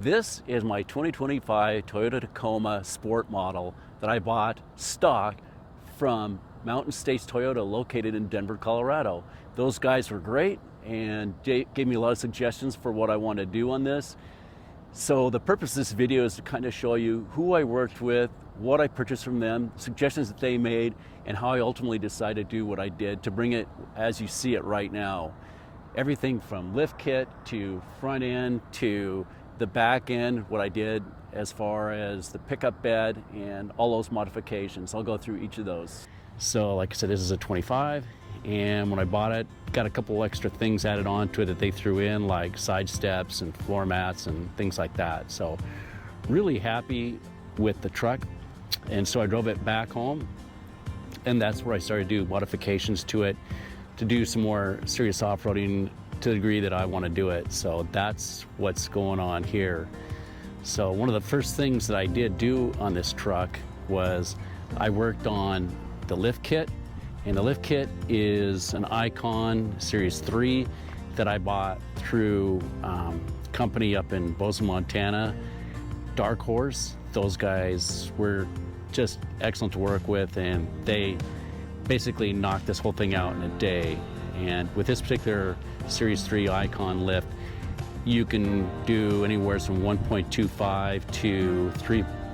This is my 2025 Toyota Tacoma Sport model that I bought stock from Mountain States Toyota located in Denver, Colorado. Those guys were great and gave me a lot of suggestions for what I want to do on this. So the purpose of this video is to kind of show you who I worked with, what I purchased from them, suggestions that they made, and how I ultimately decided to do what I did to bring it as you see it right now. Everything from lift kit to front end to the back end, what I did as far as the pickup bed and all those modifications. I'll go through each of those. So like I said, this is a 25, and when I bought it, got a couple extra things added on to it that they threw in, like side steps and floor mats and things like that. So really happy with the truck. And so I drove it back home, and that's where I started to do modifications to it to do some more serious off-roading to the degree that I want to do it. So that's what's going on here. So one of the first things that I did do on this truck was I worked on the lift kit, and the lift kit is an Icon Series 3 that I bought through a company up in Bozeman, Montana, Dark Horse. Those guys were just excellent to work with, and they basically knocked this whole thing out in a day. And with this particular Series 3 Icon lift, you can do anywhere from 1.25 to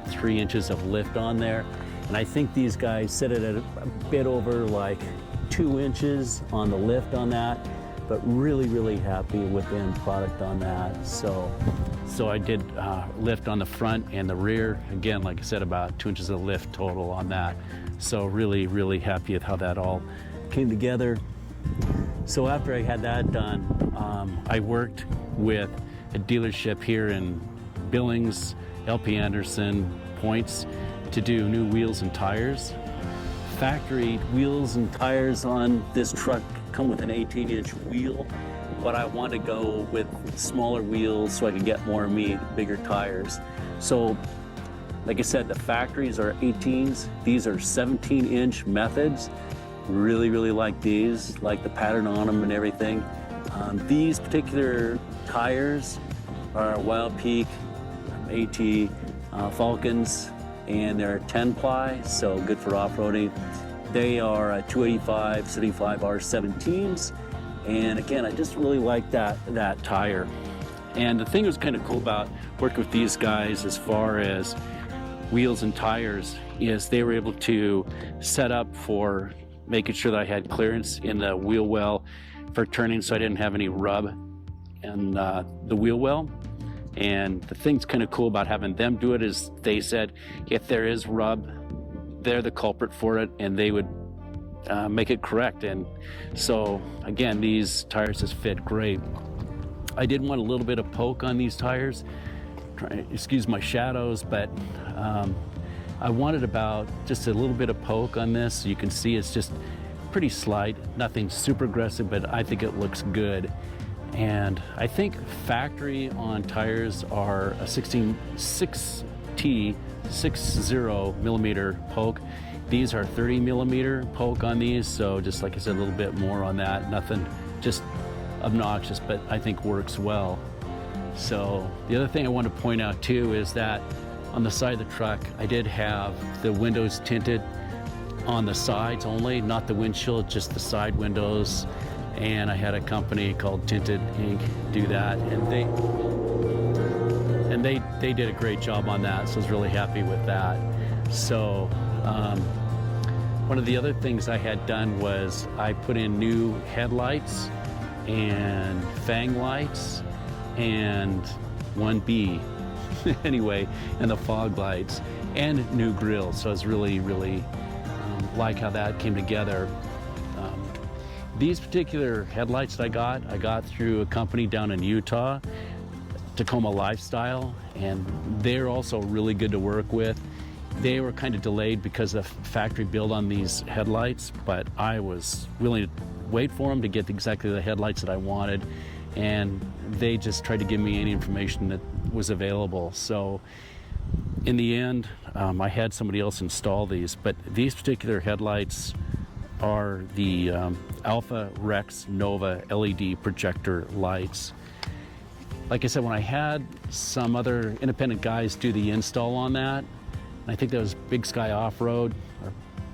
3 inches of lift on there. And I think these guys set it at a bit over like 2 inches on the lift on that, but really happy with the end product on that. So I did lift on the front and the rear. Again, like I said, about 2 inches of lift total on that. So really happy with how that all came together. So after I had that done, I worked with a dealership here in Billings, LP Anderson Points, to do new wheels and tires. Factory wheels and tires on this truck come with an 18-inch wheel, but I want to go with smaller wheels so I can get more meat, bigger tires. So like I said, the factories are 18s. These are 17-inch methods. Really like these, like the pattern on them and everything. These particular tires are Wild Peak AT Falcons, and they're 10 ply, so good for off-roading. They are 285 75 R17s, and again, I just really like that tire. And the thing that was kind of cool about working with these guys as far as wheels and tires is they were able to set up for making sure that I had clearance in the wheel well for turning, so I didn't have any rub in the wheel well. And the thing's kind of cool about having them do it is they said if there is rub, they're the culprit for it, and they would make it correct. And so again, these tires just fit great. I did want a little bit of poke on these tires. Excuse my shadows, but I wanted about just a little bit of poke on this. You can see it's just pretty slight, nothing super aggressive, but I think it looks good. And I think factory on tires are a 6T 60 millimeter poke. These are 30 millimeter poke on these, so just like I said, a little bit more on that. Nothing just obnoxious, but I think works well. So the other thing I want to point out too is that on the side of the truck, I did have the windows tinted on the sides only, not the windshield, just the side windows. And I had a company called Tinted Inc do that, and they did a great job on that, so I was really happy with that. So one of the other things I had done was I put in new headlights and fang lights and 1B anyway, and the fog lights and new grills. So I was really like how that came together. These particular headlights that I got through a company down in Utah, Tacoma Lifestyle, and they're also really good to work with. They were kind of delayed because of factory build on these headlights, but I was willing to wait for them to get exactly the headlights that I wanted, and they just tried to give me any information that was available. So in the end, I had somebody else install these, but these particular headlights are the Alpha Rex Nova LED projector lights. like I said, when I had some other independent guys do the install on that, and I think that was Big Sky Off-Road, or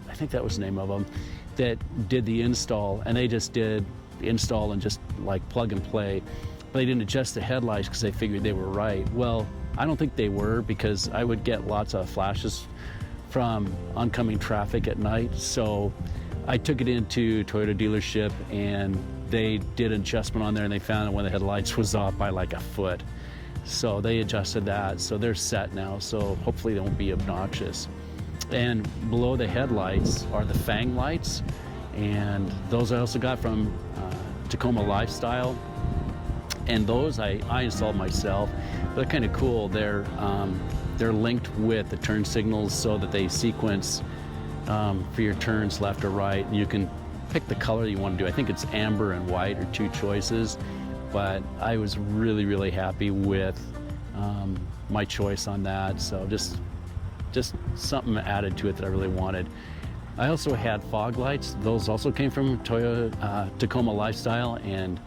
I think that was the name of them, that did the install, and they just did the install and just like plug and play. But they didn't adjust the headlights because they figured they were right. Well, I don't think they were, because I would get lots of flashes from oncoming traffic at night. So I took it into Toyota dealership and they did an adjustment on there, and they found that one of the headlights was off by like a foot. So they adjusted that, so they're set now, so hopefully they won't be obnoxious. And below the headlights are the fang lights, and those I also got from Tacoma Lifestyle. And those I installed myself. They're kind of cool. They're linked with the turn signals so that they sequence for your turns left or right. You can pick the color you want to do. I think it's amber and white are two choices, but I was really, really happy with my choice on that. So just something added to it that I really wanted. I also had fog lights. Those also came from Toyota Tacoma Lifestyle, and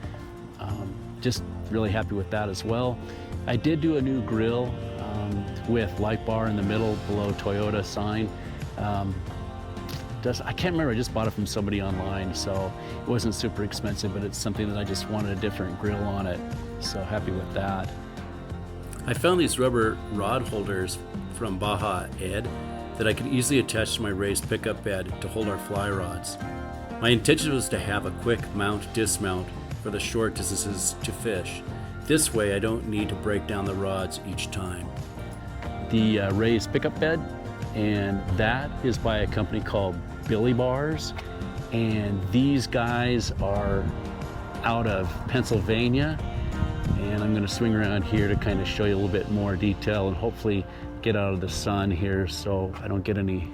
just really happy with that as well. I did do a new grille with light bar in the middle below Toyota sign. I can't remember, I just bought it from somebody online, so it wasn't super expensive, but it's something that I just wanted a different grille on it, so happy with that. I found these rubber rod holders from BajaEdd that I could easily attach to my raised pickup bed to hold our fly rods. My intention was to have a quick mount dismount for the short distances to fish. This way I don't need to break down the rods each time. The raised pickup bed, and that is by a company called BillieBars, and these guys are out of Pennsylvania, and I'm going to swing around here to kind of show you a little bit more detail and hopefully get out of the sun here so I don't get any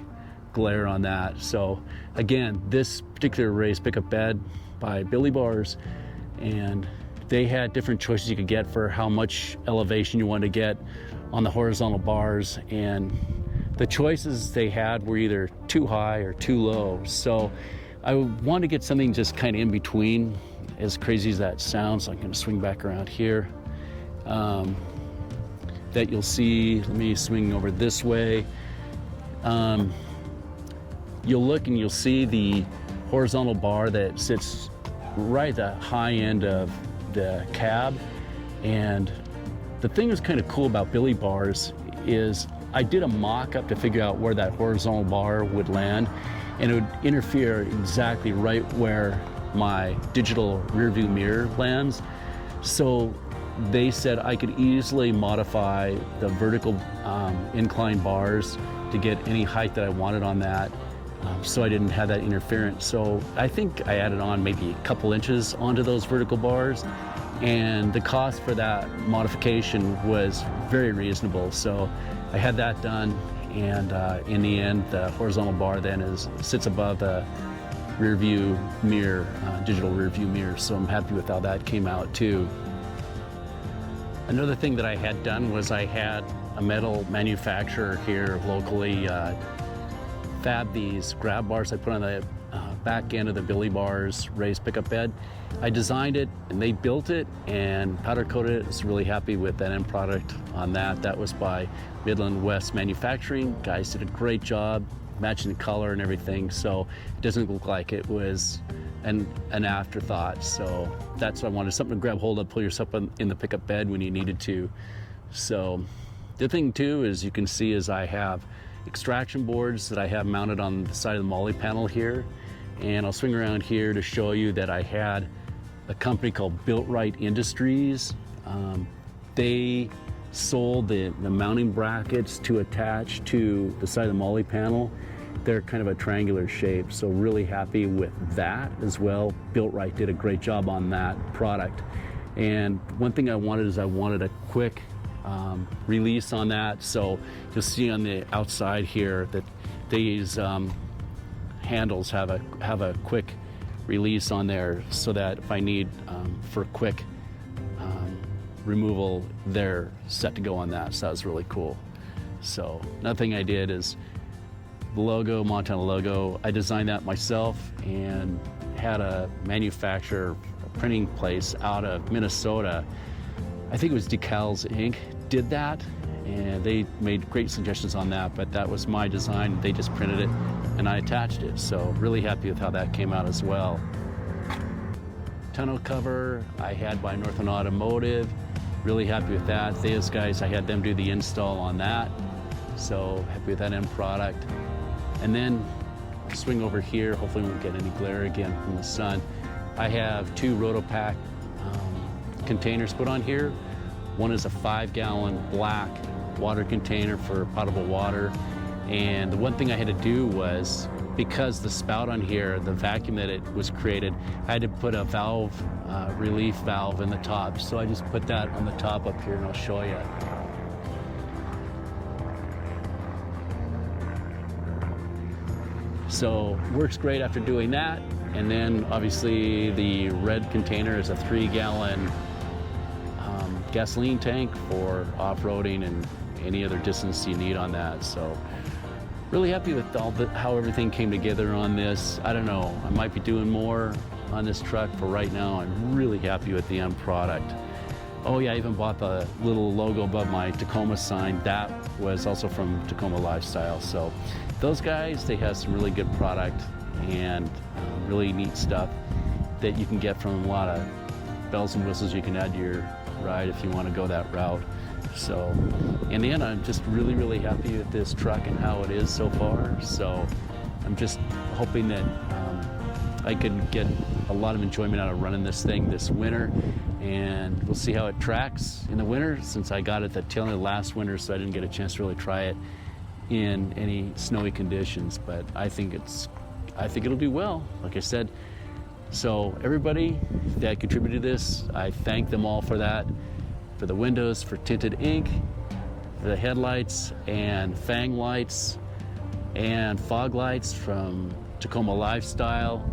glare on that. So again, this particular raised pickup bed by BillieBars, and they had different choices you could get for how much elevation you wanted to get on the horizontal bars, and the choices they had were either too high or too low. So I wanted to get something just kind of in between, as crazy as that sounds. I'm going to swing back around here. That you'll see, let me swing over this way. You'll look and you'll see the horizontal bar that sits right at the high end of the cab. And the thing that's kind of cool about BillieBars is I did a mock-up to figure out where that horizontal bar would land, and it would interfere exactly right where my digital rear view mirror lands. So they said I could easily modify the vertical incline bars to get any height that I wanted on that, so I didn't have that interference. So I think I added on maybe a couple inches onto those vertical bars, and the cost for that modification was very reasonable. So I had that done, and in the end, the horizontal bar then sits above the rear view mirror, digital rear view mirror. So I'm happy with how that came out too. Another thing that I had done was I had a metal manufacturer here locally fab these grab bars I put on the back end of the BillieBars raised pickup bed. I designed it and they built it and powder coated it. I was really happy with that end product on that. That was by Midland West Manufacturing. Guys did a great job matching the color and everything, so it doesn't look like it was an afterthought. So that's what I wanted, something to grab hold of, pull yourself in the pickup bed when you needed to. So the thing too is you can see is I have extraction boards that I have mounted on the side of the molly panel here, and I'll swing around here to show you that I had a company called BuiltRight Industries. They sold the mounting brackets to attach to the side of the molly panel. They're kind of a triangular shape, so really happy with that as well. BuiltRight did a great job on that product. And one thing I wanted is I wanted a quick release on that. So you'll see on the outside here that these handles have a quick release on there, so that if I need for quick removal, they're set to go on that. So that was really cool. So another thing I did is the logo, Montana logo, I designed that myself and had a manufacturer, a printing place out of Minnesota. I think it was Decals Inc. did that, and they made great suggestions on that, but that was my design. They just printed it and I attached it. So really happy with how that came out as well. Tonneau cover I had by Northland Automotive. Really happy with that. Those guys, I had them do the install on that. So happy with that end product. And then swing over here, hopefully we won't get any glare again from the sun. I have 2 Rotopax containers put on here. One is a 5-gallon black water container for potable water. And the one thing I had to do was, because the spout on here, the vacuum that it was created, I had to put a valve, relief valve in the top. So I just put that on the top up here and I'll show you. So works great after doing that. And then obviously the red container is a 3-gallon gasoline tank for off-roading and any other distance you need on that. So really happy with how everything came together on this. I don't know, I might be doing more on this truck. For right now, I'm really happy with the end product. Oh yeah, I even bought the little logo above my Tacoma sign. That was also from Tacoma Lifestyle. So those guys, they have some really good product and really neat stuff that you can get from a lot of bells and whistles you can add to your ride if you want to go that route. So in the end, I'm just really, really happy with this truck and how it is so far. So I'm just hoping that I can get a lot of enjoyment out of running this thing this winter, and we'll see how it tracks in the winter, since I got it the tail end of last winter, so I didn't get a chance to really try it in any snowy conditions. But I think it'll do well, like I said. So everybody that contributed to this, I thank them all for that. For the windows, for Tinted Inc, for the headlights and fang lights and fog lights from Tacoma Lifestyle,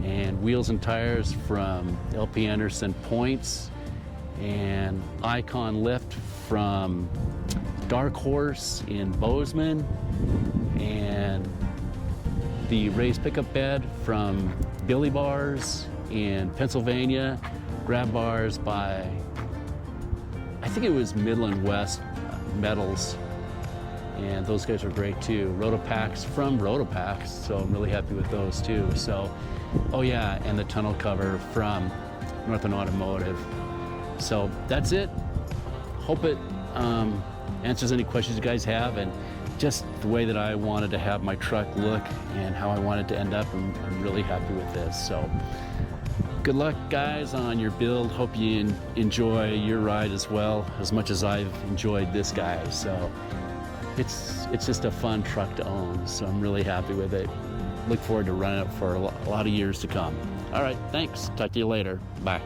and wheels and tires from LP Anderson Points, and Icon Lift from Dark Horse in Bozeman, and the raised pickup bed from BillieBars in Pennsylvania, grab bars by, I think it was Midland West Metals, and those guys are great too. Rotopax from Rotopax, so I'm really happy with those too. So, oh yeah, and the tonneau cover from Northland Automotive. So that's it. Hope it answers any questions you guys have, and just the way that I wanted to have my truck look and how I wanted to end up. I'm really happy with this. So good luck, guys, on your build. Hope you enjoy your ride as well, as much as I've enjoyed this guy. So it's just a fun truck to own. So I'm really happy with it. Look forward to running it for a lot of years to come. All right, thanks. Talk to you later. Bye.